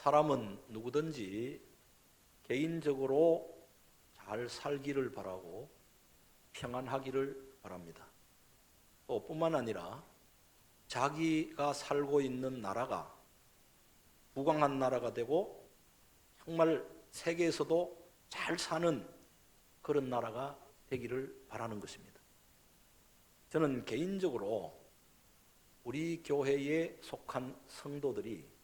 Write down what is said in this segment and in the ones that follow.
사람은 누구든지 개인적으로 잘 살기를 바라고 평안하기를 바랍니다. 또 뿐만 아니라 자기가 살고 있는 나라가 부강한 나라가 되고 정말 세계에서도 잘 사는 그런 나라가 되기를 바라는 것입니다. 저는 개인적으로 우리 교회에 속한 성도들이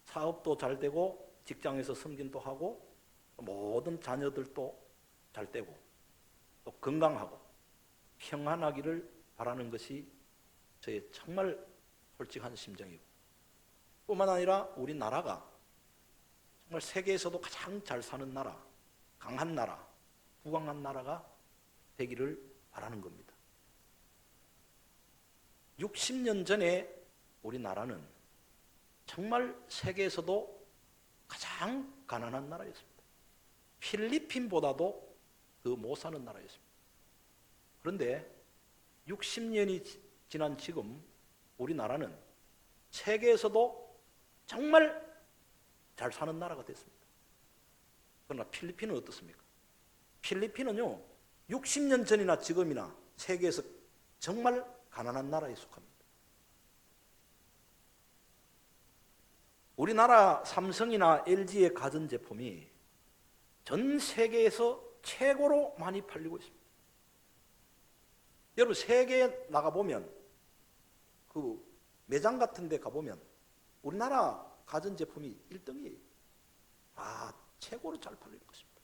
사업도 잘 되고 직장에서 승진도 하고 모든 자녀들도 잘 되고 또 건강하고 평안하기를 바라는 것이 저의 정말 솔직한 심정이고, 뿐만 아니라 우리 나라가 정말 세계에서도 가장 잘 사는 나라, 강한 나라, 부강한 나라가 되기를 바라는 겁니다. 60년 전에 우리나라는 정말 세계에서도 가장 가난한 나라였습니다. 필리핀보다도 더 못 사는 나라였습니다. 그런데 60년이 지난 지금 우리나라는 세계에서도 정말 잘 사는 나라가 됐습니다. 그러나 필리핀은 어떻습니까? 필리핀은요, 60년 전이나 지금이나 세계에서 정말 가난한 나라에 속합니다. 우리나라 삼성이나 LG의 가전제품이 전 세계에서 최고로 많이 팔리고 있습니다. 여러분, 세계에 나가보면 그 매장 같은 데 가보면 우리나라 가전제품이 1등이에요. 최고로 잘 팔리는 것입니다.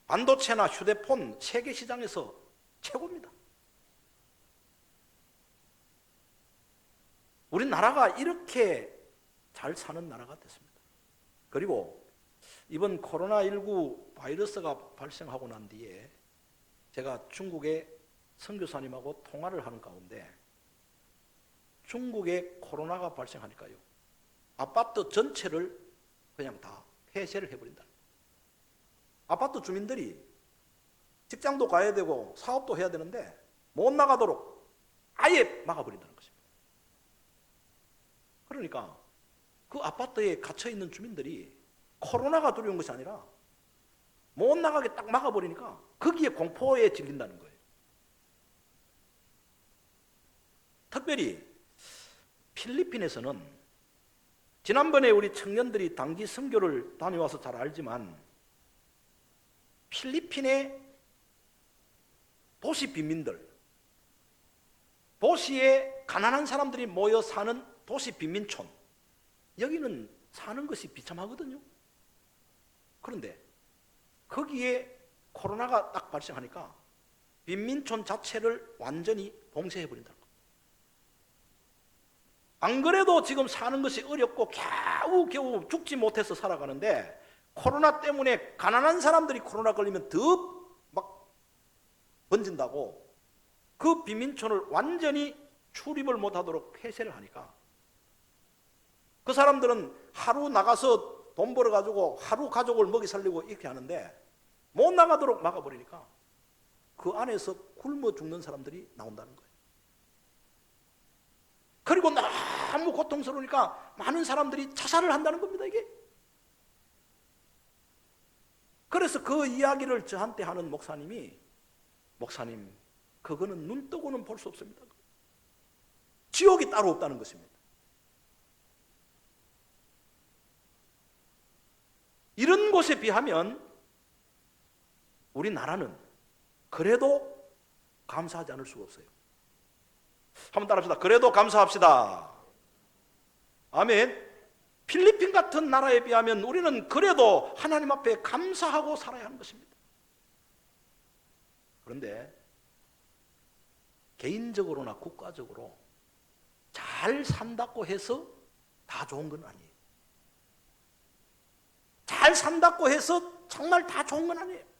반도체나 휴대폰 세계 시장에서 최고입니다. 우리나라가 이렇게 잘 사는 나라가 됐습니다. 그리고 이번 코로나19 바이러스가 발생하고 난 뒤에 제가 중국의 선교사님하고 통화를 하는 가운데 중국에 코로나가 발생하니까요, 아파트 전체를 그냥 다 폐쇄를 해버린다. 아파트 주민들이 직장도 가야 되고 사업도 해야 되는데 못 나가도록 아예 막아버린다는 것입니다. 그러니까 그 아파트에 갇혀있는 주민들이 코로나가 두려운 것이 아니라 못 나가게 딱 막아버리니까 거기에 공포에 질린다는 거예요. 특별히 필리핀에서는 지난번에 우리 청년들이 단기 선교를 다녀와서 잘 알지만 필리핀의 도시 빈민들, 도시에 가난한 사람들이 모여 사는 도시 빈민촌, 여기는 사는 것이 비참하거든요. 그런데 거기에 코로나가 딱 발생하니까 빈민촌 자체를 완전히 봉쇄해버린다는 거예요. 안 그래도 지금 사는 것이 어렵고 겨우겨우 죽지 못해서 살아가는데 코로나 때문에 가난한 사람들이 코로나 걸리면 더 막 번진다고 그 빈민촌을 완전히 출입을 못하도록 폐쇄를 하니까 그 사람들은 하루 나가서 돈 벌어가지고 하루 가족을 먹이 살리고 이렇게 하는데 못 나가도록 막아버리니까 그 안에서 굶어 죽는 사람들이 나온다는 거예요. 그리고 너무 고통스러우니까 많은 사람들이 자살을 한다는 겁니다, 이게. 그래서 그 이야기를 저한테 하는 목사님이, 목사님, 그거는 눈 뜨고는 볼 수 없습니다. 지옥이 따로 없다는 것입니다. 이런 곳에 비하면 우리나라는 그래도 감사하지 않을 수가 없어요. 한번 따라합시다. 그래도 감사합시다. 아멘. 필리핀 같은 나라에 비하면 우리는 그래도 하나님 앞에 감사하고 살아야 하는 것입니다. 그런데 개인적으로나 국가적으로 잘 산다고 해서 다 좋은 건 아니에요. 잘 산다고 해서 정말 다 좋은 건 아니에요.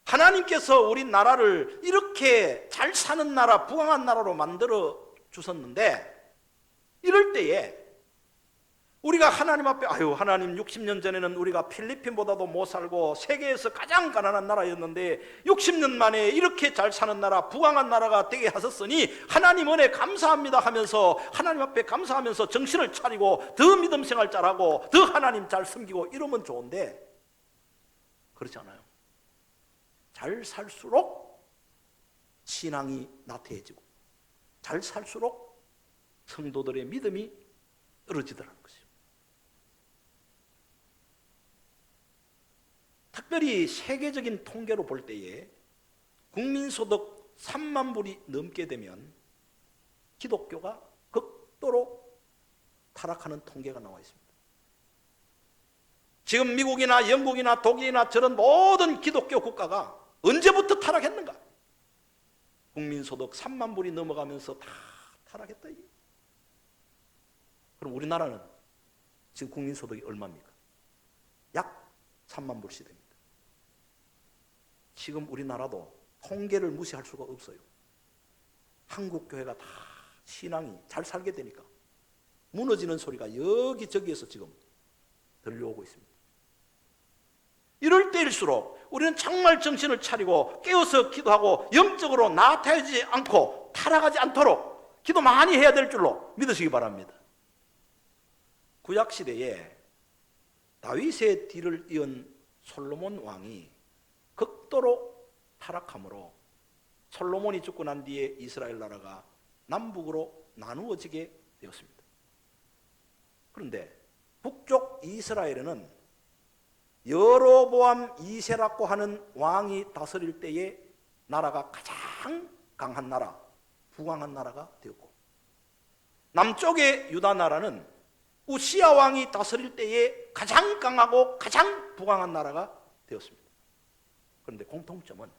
하나님께서 우리 나라를 이렇게 잘 사는 나라, 부강한 나라로 만들어 주셨는데 이럴 때에 우리가 하나님 앞에 하나님 60년 전에는 우리가 필리핀보다도 못 살고 세계에서 가장 가난한 나라였는데 60년 만에 이렇게 잘 사는 나라, 부강한 나라가 되게 하셨으니 하나님 은혜 감사합니다 하면서 하나님 앞에 감사하면서 정신을 차리고 더 믿음 생활 잘하고 더 하나님 잘 섬기고 이러면 좋은데 그렇지 않아요. 잘 살수록 신앙이 나태해지고 잘 살수록 성도들의 믿음이 떨어지더라는 것이죠. 특별히 세계적인 통계로 볼 때에 국민소득 3만 불이 넘게 되면 기독교가 극도로 타락하는 통계가 나와 있습니다. 지금 미국이나 영국이나 독일이나 저런 모든 기독교 국가가 언제부터 타락했는가? 국민소득 3만 불이 넘어가면서 다 타락했다. 그럼 우리나라는 지금 국민소득이 얼마입니까? 약 3만 불씩 됩니다. 지금 우리나라도 통계를 무시할 수가 없어요. 한국교회가 다 신앙이 잘 살게 되니까 무너지는 소리가 여기저기에서 지금 들려오고 있습니다. 이럴 때일수록 우리는 정말 정신을 차리고 깨어서 기도하고 영적으로 나태해지지 않고 타락하지 않도록 기도 많이 해야 될 줄로 믿으시기 바랍니다. 구약시대에 다윗의 뒤를 이은 솔로몬 왕이 극도로 타락함으로 솔로몬이 죽고 난 뒤에 이스라엘 나라가 남북으로 나누어지게 되었습니다. 그런데 북쪽 이스라엘에는 여로보암 2세라고 하는 왕이 다스릴 때에 나라가 가장 강한 나라, 부강한 나라가 되었고, 남쪽의 유다 나라는 우시야 왕이 다스릴 때에 가장 강하고 가장 부강한 나라가 되었습니다. 그런데 공통점은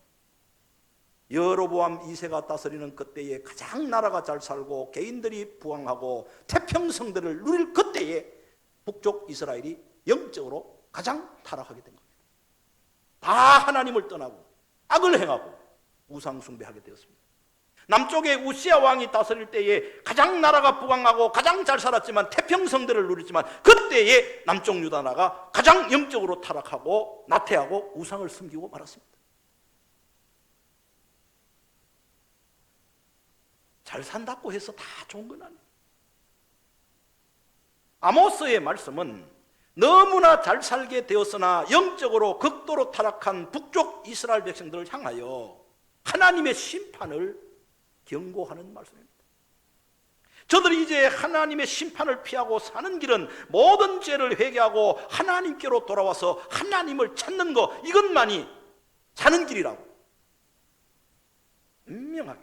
여로보암 2세가 다스리는 그때에 가장 나라가 잘 살고 개인들이 부강하고 태평성대를 누릴 그때에 북쪽 이스라엘이 영적으로 가장 타락하게 된 겁니다. 다 하나님을 떠나고 악을 행하고 우상 숭배하게 되었습니다. 남쪽에 우시야 왕이 다스릴 때에 가장 나라가 부강하고 가장 잘 살았지만 태평성대를 누렸지만 그때에 남쪽 유다 나라가 가장 영적으로 타락하고 나태하고 우상을 섬기고 말았습니다. 잘 산다고 해서 다 좋은 건 아니에요. 아모스의 말씀은 너무나 잘 살게 되었으나 영적으로 극도로 타락한 북쪽 이스라엘 백성들을 향하여 하나님의 심판을 경고하는 말씀입니다. 저들이 이제 하나님의 심판을 피하고 사는 길은 모든 죄를 회개하고 하나님께로 돌아와서 하나님을 찾는 것, 이것만이 사는 길이라고 분명하게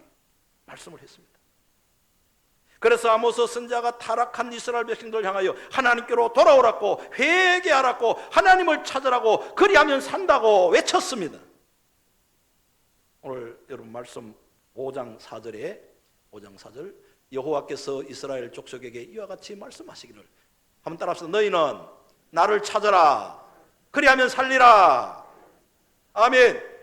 말씀을 했습니다. 그래서 아모스 선지자가 타락한 이스라엘 백성들을 향하여 하나님께로 돌아오라고, 회개하라고, 하나님을 찾으라고, 그리하면 산다고 외쳤습니다. 오늘 여러분 말씀 5장 4절 여호와께서 이스라엘 족속에게 이와 같이 말씀하시기를, 한번 따라합시다. 너희는 나를 찾아라, 그리하면 살리라. 아멘.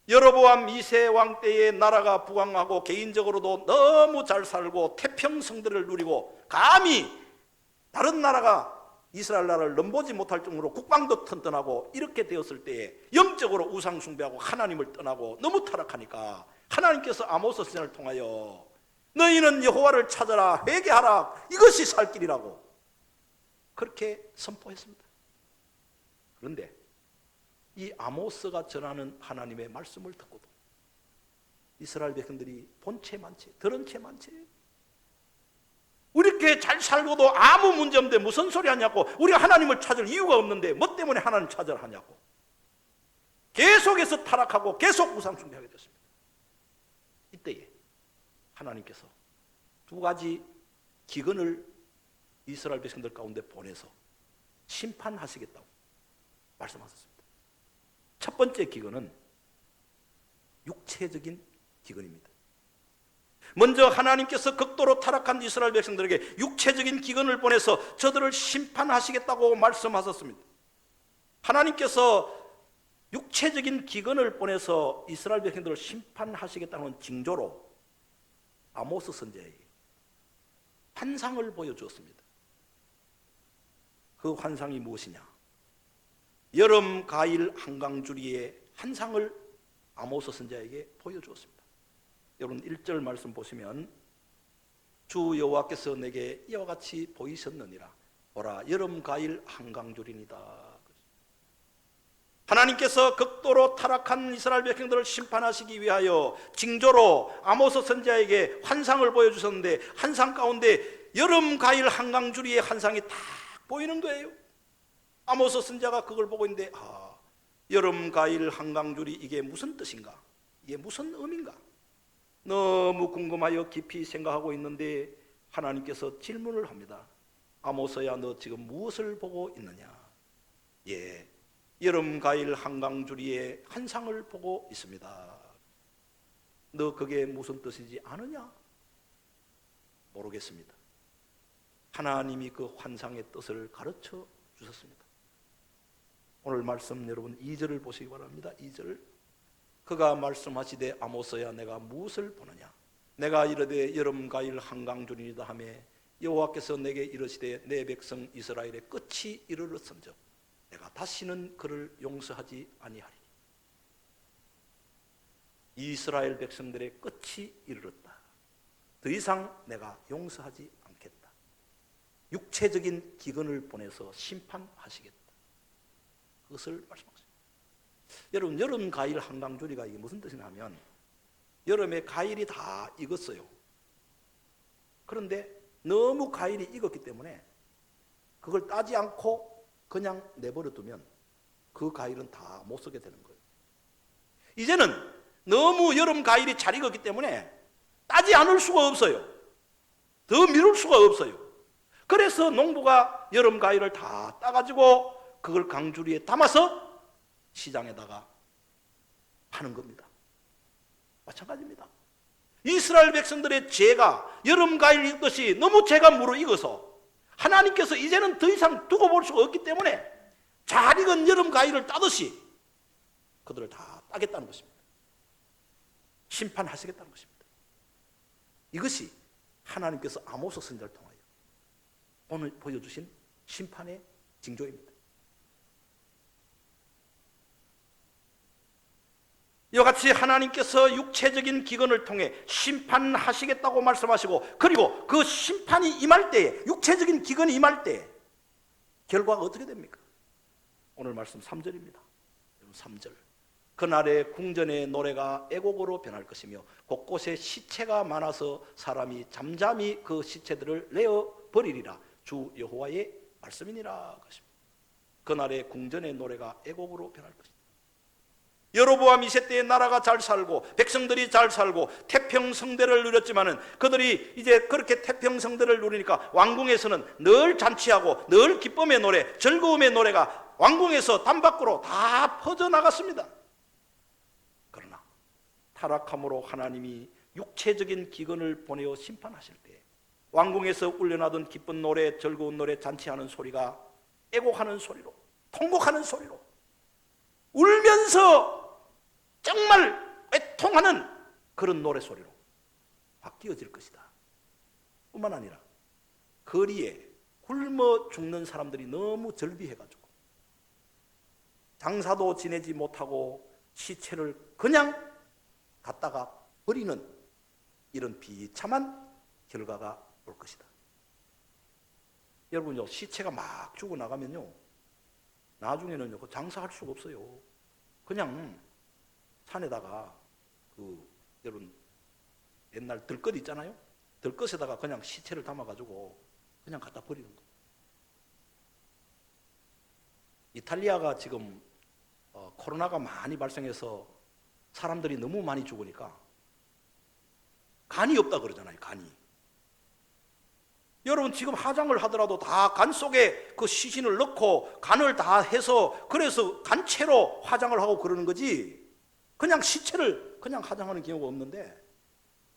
여로보암 2세 왕 때에 나라가 부강하고 개인적으로도 너무 잘 살고 태평성대를 누리고 감히 다른 나라가 이스라엘 나라를 넘보지 못할 정도로 국방도 튼튼하고 이렇게 되었을 때에 영적으로 우상 숭배하고 하나님을 떠나고 너무 타락하니까 하나님께서 아모스 선지자를 통하여 너희는 여호와를 찾아라, 회개하라, 이것이 살 길이라고 그렇게 선포했습니다. 그런데 이 아모스가 전하는 하나님의 말씀을 듣고도 이스라엘 백성들이 본 채 많지, 들은 채 많지, 우리 이렇게 잘 살고도 아무 문제 없는데 무슨 소리 하냐고, 우리가 하나님을 찾을 이유가 없는데 뭐 때문에 하나님 찾으라 하냐고 계속해서 타락하고 계속 우상 숭배하게 됐습니다. 이때에 하나님께서 두 가지 기근을 이스라엘 백성들 가운데 보내서 심판하시겠다고 말씀하셨습니다. 첫 번째 기근은 육체적인 기근입니다. 먼저 하나님께서 극도로 타락한 이스라엘 백성들에게 육체적인 기근을 보내서 저들을 심판하시겠다고 말씀하셨습니다. 하나님께서 육체적인 기근을 보내서 이스라엘 백성들을 심판하시겠다는 징조로 아모스 선지자에게 환상을 보여주었습니다. 그 환상이 무엇이냐? 여름 가일 한강주리의 환상을 아모스 선지자에게 보여주었습니다. 여러분 1절 말씀 보시면 주 여호와께서 내게 이와 같이 보이셨느니라. 보라, 여름 가일 한강줄이니라. 하나님께서 극도로 타락한 이스라엘 백성들을 심판하시기 위하여 징조로 아모스 선지자에게 환상을 보여주셨는데, 환상 가운데 여름 가일 한강줄이의 환상이 딱 보이는 거예요. 아모스 선지자가 그걸 보고 있는데, 여름 가일 한강줄이 이게 무슨 뜻인가? 이게 무슨 의미인가? 너무 궁금하여 깊이 생각하고 있는데 하나님께서 질문을 합니다. 아모스야, 너 지금 무엇을 보고 있느냐? 예, 여름 가일 한강줄이의 환상을 보고 있습니다. 너 그게 무슨 뜻인지 아느냐? 모르겠습니다. 하나님이 그 환상의 뜻을 가르쳐 주셨습니다. 오늘 말씀 여러분 2절을 보시기 바랍니다. 2절. 그가 말씀하시되 아모스야, 내가 무엇을 보느냐? 내가 이르되 여름 가일 한강줄이니이다 하며 여호와께서 내게 이르시되 내 백성 이스라엘의 끝이 이르렀은즉 내가 다시는 그를 용서하지 아니하리니. 이스라엘 백성들의 끝이 이르렀다. 더 이상 내가 용서하지 않겠다. 육체적인 기근을 보내서 심판하시겠다. 그것을 말씀하십니다. 여러분, 여름 가일 한강줄이가 이게 무슨 뜻이냐면, 여름에 가일이 다 익었어요. 그런데 너무 가일이 익었기 때문에 그걸 따지 않고 그냥 내버려 두면 그 가일은 다 못 쓰게 되는 거예요. 이제는 너무 여름 가일이 잘 익었기 때문에 따지 않을 수가 없어요. 더 미룰 수가 없어요. 그래서 농부가 여름 가일을 다 따가지고 그걸 강주리에 담아서 시장에다가 파는 겁니다. 마찬가지입니다. 이스라엘 백성들의 죄가 여름 가일 익듯이 너무 죄가 무르익어서 하나님께서 이제는 더 이상 두고 볼 수가 없기 때문에 잘 익은 여름 가일을 따듯이 그들을 다 따겠다는 것입니다. 심판하시겠다는 것입니다. 이것이 하나님께서 아모스 선지자를 통하여 오늘 보여주신 심판의 징조입니다. 이와 같이 하나님께서 육체적인 기근을 통해 심판하시겠다고 말씀하시고, 그리고 그 심판이 임할 때에, 육체적인 기근이 임할 때에 결과가 어떻게 됩니까? 오늘 말씀 3절입니다. 3절. 그날에 궁전의 노래가 애곡으로 변할 것이며 곳곳에 시체가 많아서 사람이 잠잠히 그 시체들을 내어 버리리라. 주 여호와의 말씀이니라. 그날에 궁전의 노래가 애곡으로 변할 것이다. 여로보암 2세 때의 나라가 잘 살고 백성들이 잘 살고 태평성대를 누렸지만은 그들이 이제 그렇게 태평성대를 누리니까 왕궁에서는 늘 잔치하고 늘 기쁨의 노래, 즐거움의 노래가 왕궁에서 담 밖으로 다 퍼져나갔습니다. 그러나 타락함으로 하나님이 육체적인 기근을 보내어 심판하실 때 왕궁에서 울려나던 기쁜 노래, 즐거운 노래, 잔치하는 소리가 애곡하는 소리로, 통곡하는 소리로, 울면서 정말 애통하는 그런 노래소리로 바뀌어질 것이다. 뿐만 아니라 거리에 굶어 죽는 사람들이 너무 절비해가지고 장사도 지내지 못하고 시체를 그냥 갖다가 버리는 이런 비참한 결과가 올 것이다. 여러분요, 시체가 막 죽어나가면요, 나중에는요, 장사할 수가 없어요. 그냥 산에다가 여러분 옛날 들것 있잖아요. 들것에다가 그냥 시체를 담아가지고 그냥 갖다 버리는 거예요. 이탈리아가 지금 코로나가 많이 발생해서 사람들이 너무 많이 죽으니까 간이 없다 그러잖아요. 간이. 여러분 지금 화장을 하더라도 다 간 속에 그 시신을 넣고 간을 다 해서 그래서 간채로 화장을 하고 그러는 거지, 그냥 시체를 그냥 화장하는 경우가 없는데,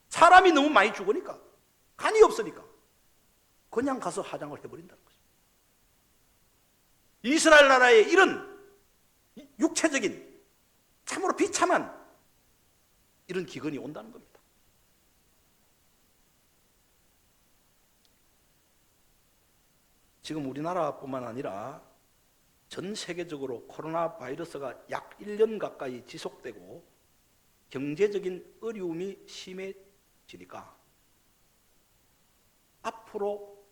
사람이 너무 많이 죽으니까 간이 없으니까 그냥 가서 화장을 해버린다는 거죠. 이스라엘 나라에 이런 육체적인 참으로 비참한 이런 기근이 온다는 겁니다. 지금 우리나라뿐만 아니라 전 세계적으로 코로나 바이러스가 약 1년 가까이 지속되고 경제적인 어려움이 심해지니까 앞으로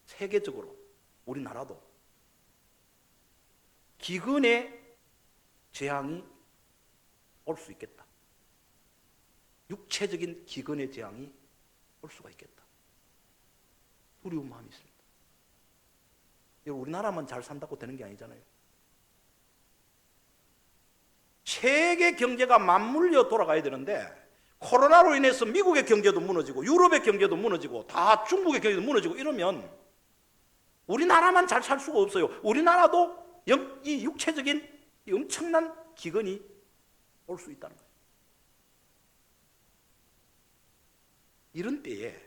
세계적으로 우리나라도 기근의 재앙이 올 수 있겠다. 육체적인 기근의 재앙이 올 수가 있겠다. 두려운 마음이 있습니다. 우리나라만 잘 산다고 되는 게 아니잖아요. 세계 경제가 맞물려 돌아가야 되는데 코로나로 인해서 미국의 경제도 무너지고 유럽의 경제도 무너지고 다 중국의 경제도 무너지고 이러면 우리나라만 잘 살 수가 없어요. 우리나라도 이 육체적인 이 엄청난 기근이 올 수 있다는 거예요. 이런 때에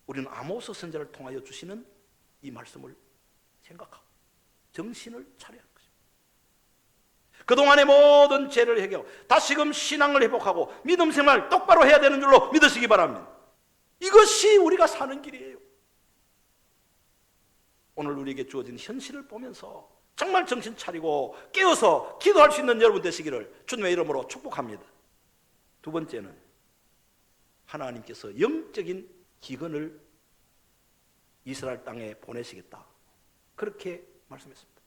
우리는 아모스 선지자를 통하여 주시는 이 말씀을 생각하고 정신을 차려야 하는 것입니다. 그동안의 모든 죄를 해결하고 다시금 신앙을 회복하고 믿음 생활 똑바로 해야 되는 줄로 믿으시기 바랍니다. 이것이 우리가 사는 길이에요. 오늘 우리에게 주어진 현실을 보면서 정말 정신 차리고 깨어서 기도할 수 있는 여러분 되시기를 주님의 이름으로 축복합니다. 두 번째는 하나님께서 영적인 기근을 이스라엘 땅에 보내시겠다. 그렇게 말씀했습니다.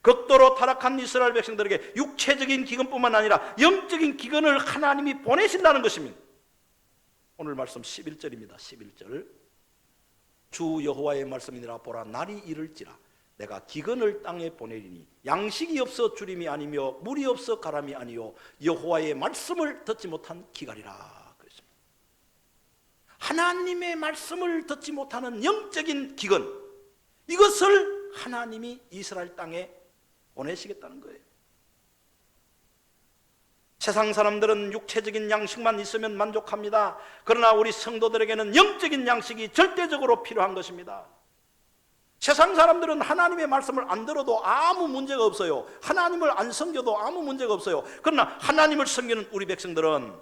극도로 타락한 이스라엘 백성들에게 육체적인 기근뿐만 아니라 영적인 기근을 하나님이 보내신다는 것입니다. 오늘 말씀 11절입니다. 11절. 주 여호와의 말씀이니라. 보라, 날이 이를지라 내가 기근을 땅에 보내리니 양식이 없어 주림이 아니며 물이 없어 가람이 아니요 여호와의 말씀을 듣지 못한 기갈이라 그랬습니다. 하나님의 말씀을 듣지 못하는 영적인 기근, 이것을 하나님이 이스라엘 땅에 보내시겠다는 거예요. 세상 사람들은 육체적인 양식만 있으면 만족합니다. 그러나 우리 성도들에게는 영적인 양식이 절대적으로 필요한 것입니다. 세상 사람들은 하나님의 말씀을 안 들어도 아무 문제가 없어요. 하나님을 안 섬겨도 아무 문제가 없어요. 그러나 하나님을 섬기는 우리 백성들은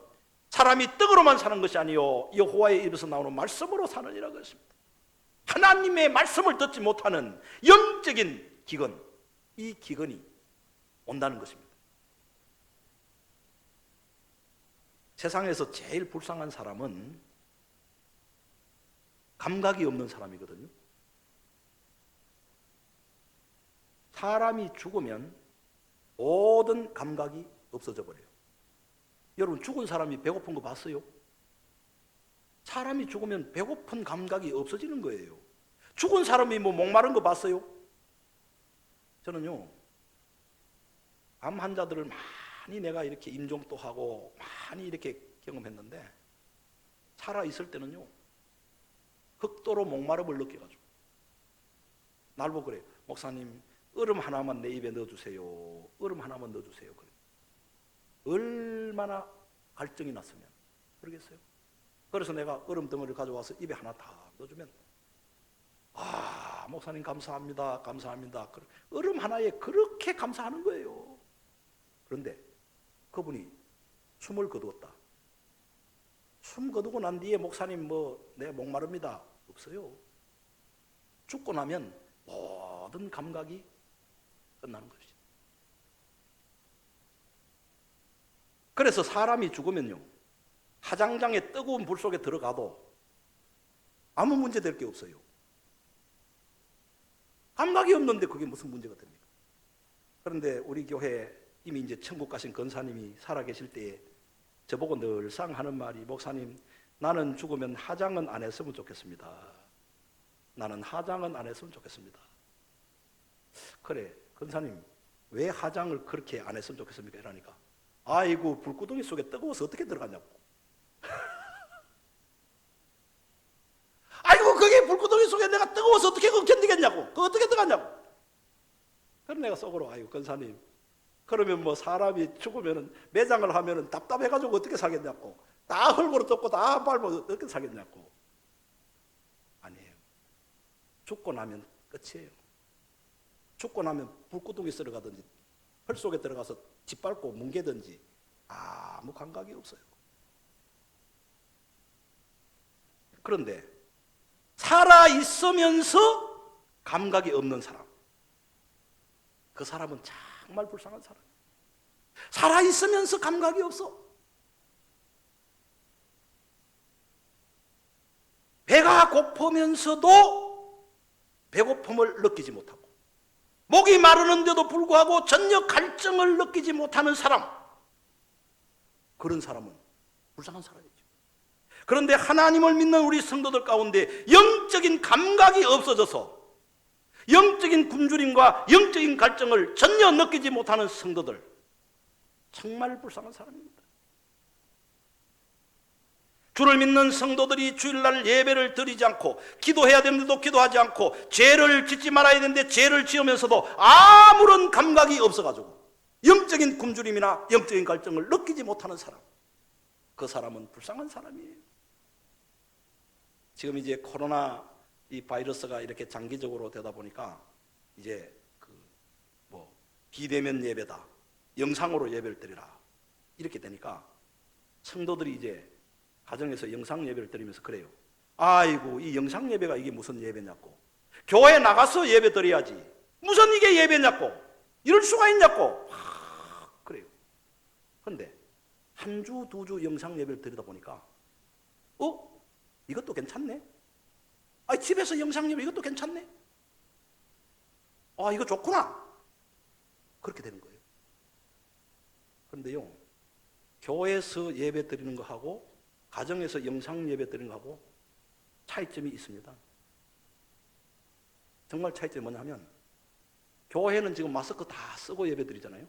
사람이 떡으로만 사는 것이 아니요 여호와의 입에서 나오는 말씀으로 사느니라 그랬습니다. 하나님의 말씀을 듣지 못하는 영적인 기근, 이 기근이 온다는 것입니다. 세상에서 제일 불쌍한 사람은 감각이 없는 사람이거든요. 사람이 죽으면 모든 감각이 없어져 버려요. 여러분, 죽은 사람이 배고픈 거 봤어요? 사람이 죽으면 배고픈 감각이 없어지는 거예요. 죽은 사람이 뭐 목마른 거 봤어요? 저는요, 암 환자들을 많이 내가 이렇게 임종도 하고 많이 이렇게 경험했는데 살아있을 때는요, 극도로 목마름을 느껴가지고 날 보고 그래요. 목사님, 얼음 하나만 내 입에 넣어주세요. 얼음 하나만 넣어주세요. 그래. 얼마나 갈증이 났으면 그러겠어요? 그래서 내가 얼음 덩어리를 가져와서 입에 하나 다 넣어주면, 아, 목사님 감사합니다. 감사합니다. 얼음 하나에 그렇게 감사하는 거예요. 그런데 그분이 숨을 거두었다. 숨 거두고 난 뒤에 목사님 내가 목마릅니다. 없어요. 죽고 나면 모든 감각이 끝나는 것이죠. 그래서 사람이 죽으면요, 화장장에 뜨거운 불 속에 들어가도 아무 문제 될 게 없어요. 감각이 없는데 그게 무슨 문제가 됩니까? 그런데 우리 교회 이미 이제 천국 가신 권사님이 살아계실 때에 저보고 늘상 하는 말이, 목사님, 나는 죽으면 화장은 안 했으면 좋겠습니다. 나는 화장은 안 했으면 좋겠습니다. 그래, 권사님, 왜 화장을 그렇게 안 했으면 좋겠습니까? 이러니까, 아이고, 불구덩이 속에 뜨거워서 어떻게 들어갔냐고. 아이고, 그게 불구덩이 속에 내가 뜨거워서 어떻게 그거 견디겠냐고. 그거 어떻게 들어갔냐고. 그럼 내가 속으로, 아이고, 권사님, 그러면 사람이 죽으면 매장을 하면 답답해가지고 어떻게 사겠냐고. 다 헐고로 쫓고 다 밟고 어떻게 사겠냐고. 아니에요. 죽고 나면 끝이에요. 죽고 나면 불구덩이 들어가든지 헐 속에 들어가서 짓밟고 뭉개든지 아무 감각이 없어요. 그런데 살아 있으면서 감각이 없는 사람, 그 사람은 정말 불쌍한 사람. 살아있으면서 감각이 없어. 배가 고프면서도 배고픔을 느끼지 못하고, 목이 마르는데도 불구하고 전혀 갈증을 느끼지 못하는 사람, 그런 사람은 불쌍한 사람이죠. 그런데 하나님을 믿는 우리 성도들 가운데 영적인 감각이 없어져서 영적인 굶주림과 영적인 갈증을 전혀 느끼지 못하는 성도들, 정말 불쌍한 사람입니다. 주를 믿는 성도들이 주일날 예배를 드리지 않고, 기도해야 되는데도 기도하지 않고, 죄를 짓지 말아야 되는데 죄를 지으면서도 아무런 감각이 없어가지고 영적인 굶주림이나 영적인 갈증을 느끼지 못하는 사람, 그 사람은 불쌍한 사람이에요. 지금 이제 코로나 이 바이러스가 이렇게 장기적으로 되다 보니까 이제 비대면 예배다, 영상으로 예배를 드리라, 이렇게 되니까 성도들이 이제 가정에서 영상 예배를 드리면서 그래요. 아이고, 이 영상 예배가 이게 무슨 예배냐고, 교회 나가서 예배 드려야지 무슨 이게 예배냐고, 이럴 수가 있냐고 그래요. 그런데 한 주, 두 주 영상 예배를 드리다 보니까 이것도 괜찮네. 집에서 영상 예배 이것도 괜찮네. 이거 좋구나. 그렇게 되는 거예요. 그런데요, 교회에서 예배 드리는 거하고 가정에서 영상 예배 드리는 거하고 차이점이 있습니다. 정말 차이점이 뭐냐면, 교회는 지금 마스크 다 쓰고 예배 드리잖아요.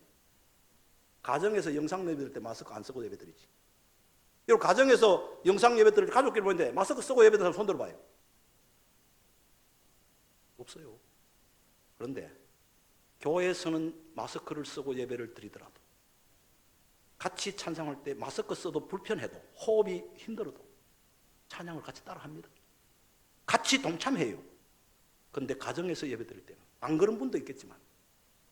가정에서 영상 예배 드릴 때 마스크 안 쓰고 예배 드리지. 여러분, 가정에서 영상 예배 드릴 때 가족끼리 보는데 마스크 쓰고 예배 드리는 사람 손 들어봐요. 없어요. 그런데 교회에서는 마스크를 쓰고 예배를 드리더라도, 같이 찬양할 때 마스크 써도 불편해도, 호흡이 힘들어도 찬양을 같이 따라합니다. 같이 동참해요. 그런데 가정에서 예배 드릴 때는, 안 그런 분도 있겠지만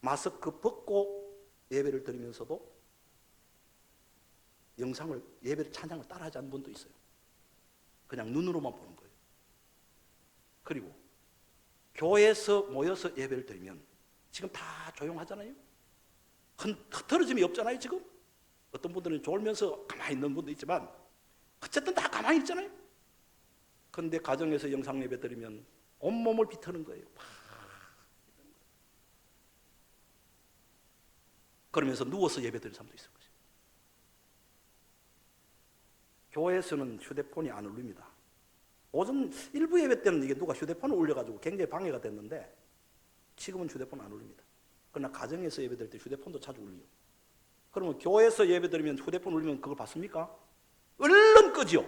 마스크 벗고 예배를 드리면서도 영상을, 예배를, 찬양을 따라하지 않는 분도 있어요. 그냥 눈으로만 보는 거예요. 그리고 교회에서 모여서 예배를 드리면 지금 다 조용하잖아요. 흐트러짐이 없잖아요. 지금 어떤 분들은 졸면서 가만히 있는 분도 있지만 어쨌든 다 가만히 있잖아요. 그런데 가정에서 영상 예배 드리면 온몸을 비트는 거예요. 그러면서 누워서 예배 드리는 사람도 있을 것이에요. 교회에서는 휴대폰이 안 울립니다. 오전 일부 예배 때는 이게 누가 휴대폰을 울려가지고 굉장히 방해가 됐는데, 지금은 휴대폰 안 울립니다. 그러나 가정에서 예배 드릴 때 휴대폰도 자주 울려요. 그러면 교회에서 예배 드리면 휴대폰 울리면 그걸 봤습니까? 얼른 끄지요.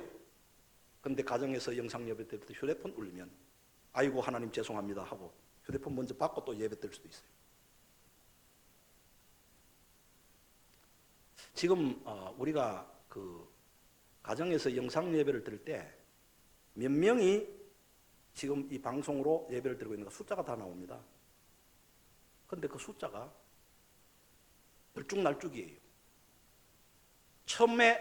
그런데 가정에서 영상 예배 드릴 때 휴대폰 울리면 아이고 하나님 죄송합니다 하고 휴대폰 먼저 받고 또 예배 드릴 수도 있어요. 지금 우리가 가정에서 영상 예배를 드릴 때 몇 명이 지금 이 방송으로 예배를 드리고 있는가 숫자가 다 나옵니다. 그런데 그 숫자가 들쭉날쭉이에요. 처음에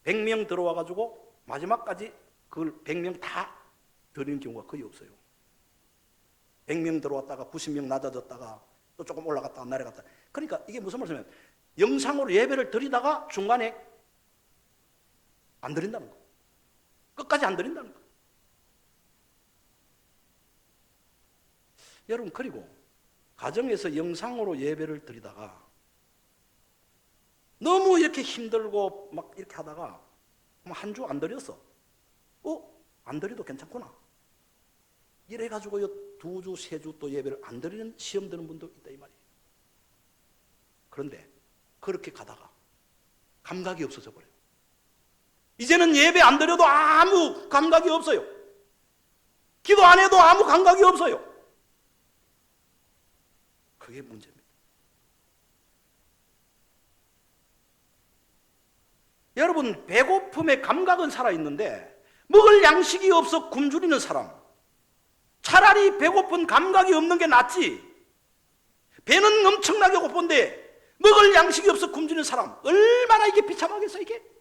100명 들어와가지고 마지막까지 그걸 100명 다 드리는 경우가 거의 없어요. 100명 들어왔다가 90명 낮아졌다가 또 조금 올라갔다가 내려갔다. 그러니까 이게 무슨 말이냐면, 영상으로 예배를 드리다가 중간에 안 드린다는 거. 끝까지 안 드린다는 거. 여러분, 그리고 가정에서 영상으로 예배를 드리다가 너무 이렇게 힘들고 막 이렇게 하다가 한 주 안 드렸어. 안 드려도 괜찮구나. 이래가지고 2주, 3주 또 예배를 안 드리는 시험 드는 분도 있다 이 말이에요. 그런데 그렇게 가다가 감각이 없어져 버려요. 이제는 예배 안 드려도 아무 감각이 없어요. 기도 안 해도 아무 감각이 없어요. 그게 문제입니다. 여러분, 배고픔의 감각은 살아있는데 먹을 양식이 없어 굶주리는 사람, 차라리 배고픈 감각이 없는 게 낫지. 배는 엄청나게 고픈데 먹을 양식이 없어 굶주리는 사람, 얼마나 이게 비참하겠어. 이게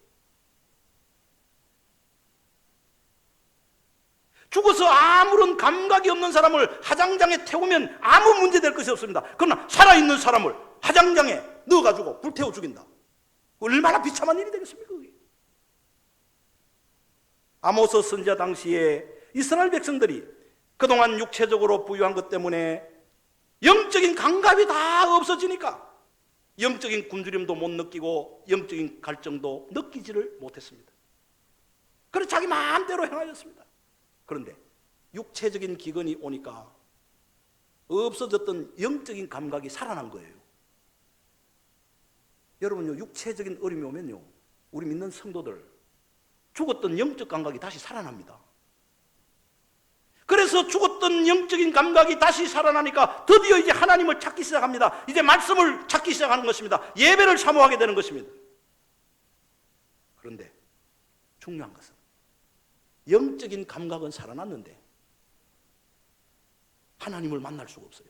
죽어서 아무런 감각이 없는 사람을 화장장에 태우면 아무 문제 될 것이 없습니다. 그러나 살아있는 사람을 화장장에 넣어가지고 불태워 죽인다. 얼마나 비참한 일이 되겠습니까? 그게? 아모스 선지자 당시에 이스라엘 백성들이 그동안 육체적으로 부유한 것 때문에 영적인 감각이 다 없어지니까 영적인 굶주림도 못 느끼고 영적인 갈증도 느끼지를 못했습니다. 그래서 자기 마음대로 행하였습니다. 그런데 육체적인 기근이 오니까 없어졌던 영적인 감각이 살아난 거예요. 여러분요, 육체적인 어려움이 오면요, 우리 믿는 성도들 죽었던 영적 감각이 다시 살아납니다. 그래서 죽었던 영적인 감각이 다시 살아나니까 드디어 이제 하나님을 찾기 시작합니다. 이제 말씀을 찾기 시작하는 것입니다. 예배를 사모하게 되는 것입니다. 그런데 중요한 것은 영적인 감각은 살아났는데 하나님을 만날 수가 없어요.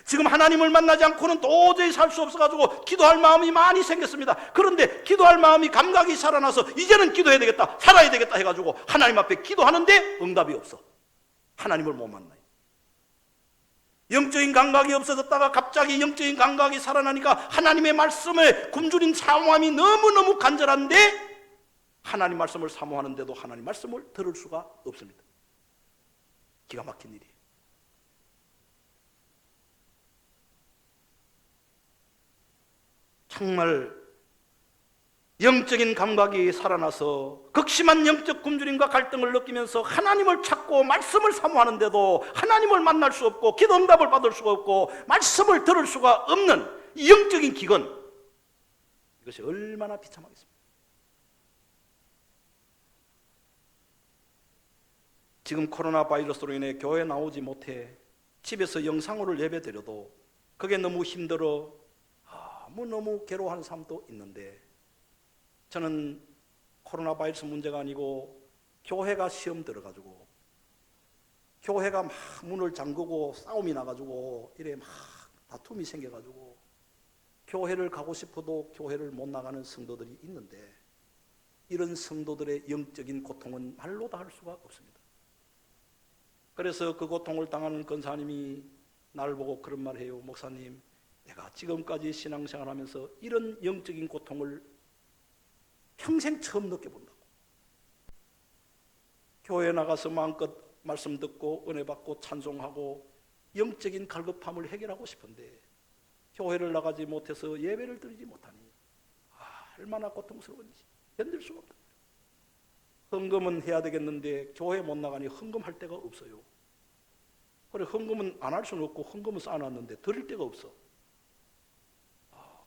지금 하나님을 만나지 않고는 도저히 살 수 없어가지고 기도할 마음이 많이 생겼습니다. 그런데 기도할 마음이 감각이 살아나서 이제는 기도해야 되겠다, 살아야 되겠다 해가지고 하나님 앞에 기도하는데 응답이 없어. 하나님을 못 만나요. 영적인 감각이 없어졌다가 갑자기 영적인 감각이 살아나니까 하나님의 말씀에 굶주린 사모함이 너무너무 간절한데 하나님 말씀을 사모하는데도 하나님 말씀을 들을 수가 없습니다. 기가 막힌 일이에요. 정말 영적인 감각이 살아나서 극심한 영적 굶주림과 갈등을 느끼면서 하나님을 찾고 말씀을 사모하는데도 하나님을 만날 수 없고 기도 응답을 받을 수가 없고 말씀을 들을 수가 없는 이 영적인 기근, 이것이 얼마나 비참하겠습니까? 지금 코로나 바이러스로 인해 교회 나오지 못해 집에서 영상으로 예배 드려도 그게 너무 힘들어 너무 괴로워하는 사람도 있는데, 저는 코로나 바이러스 문제가 아니고 교회가 시험 들어가지고 교회가 막 문을 잠그고 싸움이 나가지고 이래 막 다툼이 생겨가지고 교회를 가고 싶어도 교회를 못 나가는 성도들이 있는데, 이런 성도들의 영적인 고통은 말로 다 할 수가 없습니다. 그래서 그 고통을 당하는 권사님이 나를 보고 그런 말을 해요. 목사님, 내가 지금까지 신앙생활하면서 이런 영적인 고통을 평생 처음 느껴본다고. 교회에 나가서 마음껏 말씀 듣고 은혜 받고 찬송하고 영적인 갈급함을 해결하고 싶은데 교회를 나가지 못해서 예배를 드리지 못하니 얼마나 고통스러운지 견딜 수가 없다. 헌금은 해야 되겠는데 교회 못 나가니 헌금할 데가 없어요. 그래, 헌금은 안 할 수는 없고 헌금은 쌓아놨는데 드릴 데가 없어.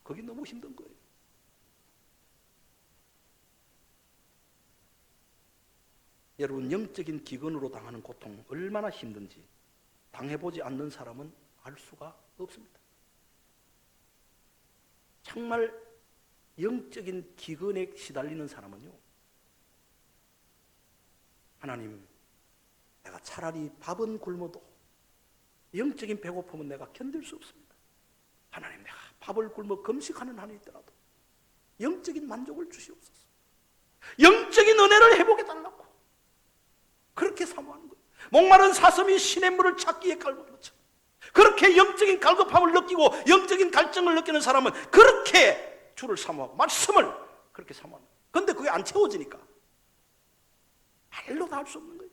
그게 너무 힘든 거예요. 여러분, 영적인 기근으로 당하는 고통 얼마나 힘든지 당해보지 않는 사람은 알 수가 없습니다. 정말 영적인 기근에 시달리는 사람은요, 하나님, 내가 차라리 밥은 굶어도 영적인 배고픔은 내가 견딜 수 없습니다. 하나님, 내가 밥을 굶어 금식하는 한이 있더라도 영적인 만족을 주시옵소서. 영적인 은혜를 회복해 달라고 그렇게 사모하는 거예요. 목마른 사슴이 시냇물을 찾기에 갈구는 것처럼 그렇게 영적인 갈급함을 느끼고 영적인 갈증을 느끼는 사람은 그렇게 주를 사모하고 말씀을 그렇게 사모하는 거예요. 그런데 그게 안 채워지니까 말로 다 할 수 없는 거예요.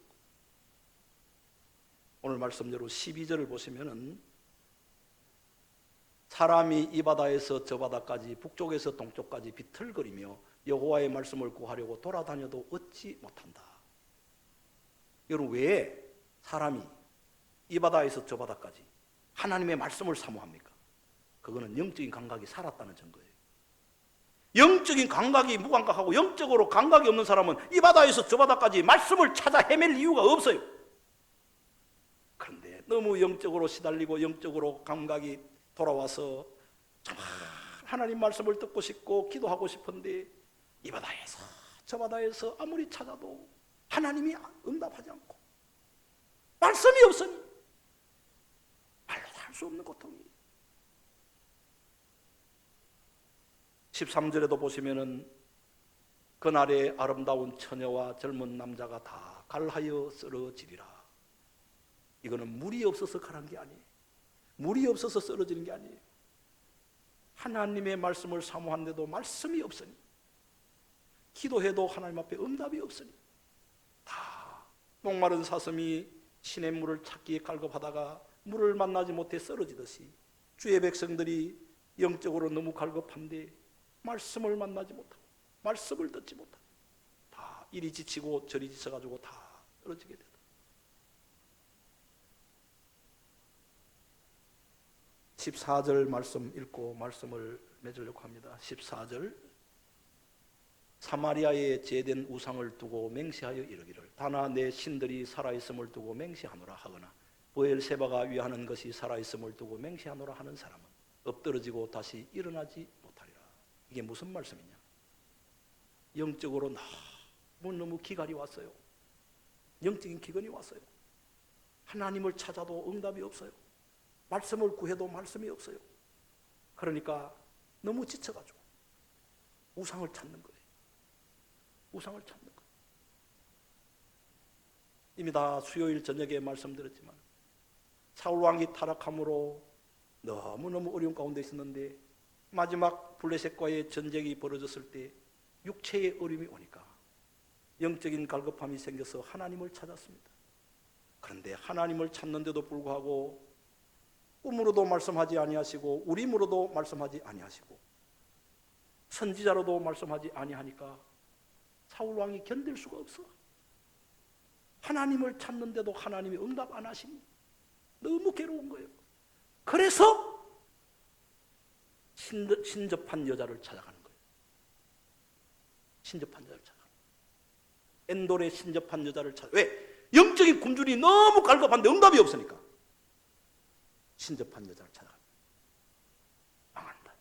오늘 말씀대로 12절을 보시면은 사람이 이 바다에서 저 바다까지 북쪽에서 동쪽까지 비틀거리며 여호와의 말씀을 구하려고 돌아다녀도 얻지 못한다. 여러분, 왜 사람이 이 바다에서 저 바다까지 하나님의 말씀을 사모합니까? 그거는 영적인 감각이 살았다는 증거예요. 영적인 감각이 무감각하고 영적으로 감각이 없는 사람은 이 바다에서 저 바다까지 말씀을 찾아 헤맬 이유가 없어요. 그런데 너무 영적으로 시달리고 영적으로 감각이 돌아와서 정말 하나님 말씀을 듣고 싶고 기도하고 싶은데 이 바다에서 저 바다에서 아무리 찾아도 하나님이 응답하지 않고 말씀이 없으니 말로 할 수 없는 고통이. 13절에도 보시면은 그날에 아름다운 처녀와 젊은 남자가 다 갈하여 쓰러지리라. 이거는 물이 없어서 가는 게 아니에요. 물이 없어서 쓰러지는 게 아니에요. 하나님의 말씀을 사모하는데도 말씀이 없으니, 기도해도 하나님 앞에 응답이 없으니, 다 목마른 사슴이 신의 물을 찾기에 갈급하다가 물을 만나지 못해 쓰러지듯이 주의 백성들이 영적으로 너무 갈급한데 말씀을 만나지 못하고 말씀을 듣지 못하고 다 이리 지치고 저리 지쳐가지고 다 떨어지게 되다. 14절 말씀 읽고 말씀을 맺으려고 합니다. 14절, 사마리아에 제된 우상을 두고 맹세하여 이르기를 다나 내 신들이 살아있음을 두고 맹세하노라 하거나 브엘세바가 위하는 것이 살아있음을 두고 맹세하노라 하는 사람은 엎드러지고 다시 일어나지 못하리라. 이게 무슨 말씀이냐? 영적으로 너무 기갈이 왔어요. 영적인 기근이 왔어요. 하나님을 찾아도 응답이 없어요. 말씀을 구해도 말씀이 없어요. 그러니까 너무 지쳐가지고 우상을 찾는 거예요. 우상을 찾는 거예요. 이미 다 수요일 저녁에 말씀드렸지만 사울 왕이 타락함으로 너무너무 어려운 가운데 있었는데 마지막 블레셋과의 전쟁이 벌어졌을 때 육체의 어려움이 오니까 영적인 갈급함이 생겨서 하나님을 찾았습니다. 그런데 하나님을 찾는데도 불구하고 꿈으로도 말씀하지 아니하시고 우림으로도 말씀하지 아니하시고 선지자로도 말씀하지 아니하니까 사울 왕이 견딜 수가 없어. 하나님을 찾는데도 하나님이 응답 안 하시니 너무 괴로운 거예요. 그래서 신접한 여자를 찾아가는 거예요. 신접한 여자를 찾아가는 거예요. 엔돌의 신접한 여자를 찾아. 왜? 영적인 굶주림이 너무 갈급한데 응답이 없으니까 신접한 여자를 찾아갑니다. 망한다.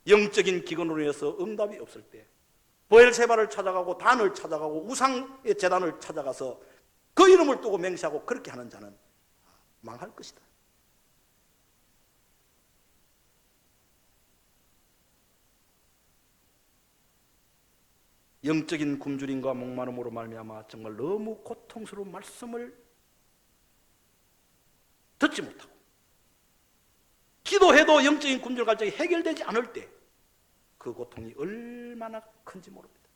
영적인 기근으로 인해서 응답이 없을 때 브엘세바를 찾아가고 단을 찾아가고 우상의 제단을 찾아가서 그 이름을 두고 맹세하고 그렇게 하는 자는 망할 것이다. 영적인 굶주림과 목마름으로 말미암아 정말 너무 고통스러운 말씀을 듣지 못하고 기도해도 영적인 굶주림 갈증이 해결되지 않을 때 그 고통이 얼마나 큰지 모릅니다.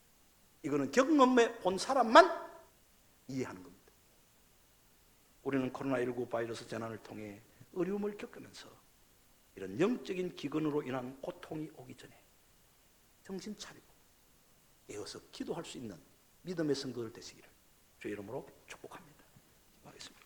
이거는 경험해 본 사람만 이해하는 겁니다. 우리는 코로나19 바이러스 재난을 통해 어려움을 겪으면서 이런 영적인 기근으로 인한 고통이 오기 전에 정신 차리고 깨어서 기도할 수 있는 믿음의 성도들 되시기를 주의 이름으로 축복합니다. 기도하겠습니다.